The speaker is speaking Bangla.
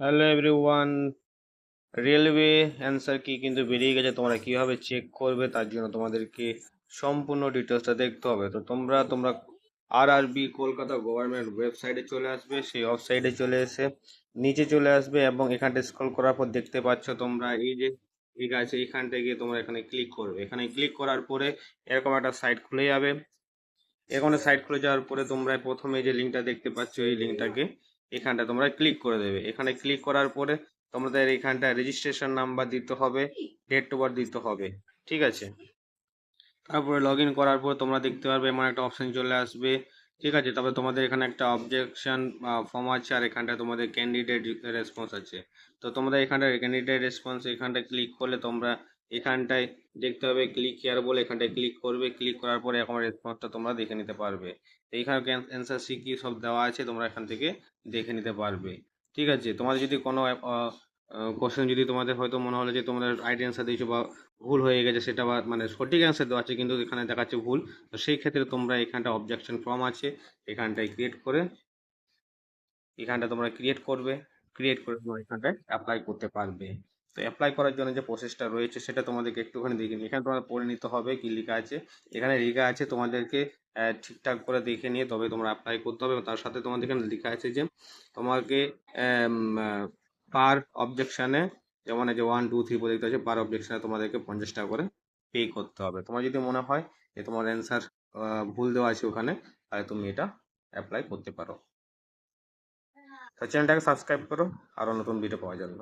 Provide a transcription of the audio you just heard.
হ্যালো এভরিওয়ান, রেলওয়ে অ্যান্সার কি কিন্তু বেরিয়ে গেছে। তোমরা কিভাবে চেক করবে তার জন্য তোমাদেরকে সম্পূর্ণ ডিটেলসটা দেখতে হবে। তো তোমরা আরআরবি কলকাতা গভর্নমেন্ট ওয়েবসাইটে চলে আসবে। সেই ওয়েবসাইটে চলে এসে নিচে চলে আসবে এবং এখানটা স্ক্রল করার পর দেখতে পাচ্ছ তোমরা এই যে ঠিক আছে, এখানটা গিয়ে তোমরা এখানে ক্লিক করবে। এখানে ক্লিক করার পরে এরকম একটা সাইট খুলে যাবে। এখানে সাইট খুলে যাওয়ার পরে তোমরা প্রথমে যে লিঙ্কটা দেখতে পাচ্ছ এই লিঙ্কটাকে এখানটা তোমরা ক্লিক করে দেবে। এখানে ক্লিক করার পরে তোমাদের এখানটা রেজিস্ট্রেশন নাম্বার দিতে হবে, ডেট টু বার্থ দিতে হবে, ঠিক আছে। তারপরে লগ ইন করার পর তোমরা দেখতে পারবে এমন একটা অপশন চলে আসবে, ঠিক আছে। তারপরে তোমাদের এখানে একটা অবজেকশন ফর্ম আছে আর এখানটা তোমাদের ক্যান্ডিডেট রেসপন্স আছে। তো তোমরা এখানটা ক্যান্ডিডেট রেসপন্স এখানটা ক্লিক করলে তোমরা এখানটায় দেখতে হবে ক্লিক হিয়ার বলে, এখানটায় ক্লিক করবে। ক্লিক করার পরে এখন রেসপন্সটা তোমরা দেখে নিতে পারবে। তো এখানে অ্যান্সার কি সব দেওয়া আছে তোমরা এখান থেকে দেখে নিতে পারবে, ঠিক আছে। তোমাদের যদি কোনো কোশ্চেন যদি তোমাদের হয়তো মনে হলো যে তোমাদের রাইট অ্যান্সার দিয়েছো বা ভুল হয়ে গেছে, সেটা বা মানে সঠিক অ্যান্সার দেওয়া আছে কিন্তু এখানে দেখাচ্ছে ভুল, তো সেই ক্ষেত্রে তোমরা এখানটা অবজেকশন ফর্ম আছে এখানটায় ক্রিয়েট করে এখানটা তোমরা ক্রিয়েট করবে। ক্রিয়েট করে তোমরা এখানটায় অ্যাপ্লাই করতে পারবে। তো অ্যাপ্লাই করার জন্য যে প্রসেসটা রয়েছে সেটা তোমাদেরকে একটুখানি দেখে নিই। এখানে তোমার পড়ে নিতে হবে কি লেখা আছে। এখানে লেখা আছে তোমাদেরকে ঠিকঠাক করে দেখে নিয়ে তবে তোমরা অ্যাপ্লাই করতে হবে। এবং তার সাথে তোমাদের এখানে লেখা আছে যে তোমাকে পার অবজেকশনে, যেমন এই যে 1 2 3 বলে দেখতে আছে, পার অবজেকশনে তোমাদেরকে 50 টাকা করে পে করতে হবে। তোমার যদি মনে হয় যে তোমার অ্যান্সার ভুল দেওয়া আছে ওখানে, তাহলে তুমি এটা অ্যাপ্লাই করতে পারো। তো চ্যানেলটাকে সাবস্ক্রাইব করো আরও নতুন ভিডিও পাওয়ার জন্য।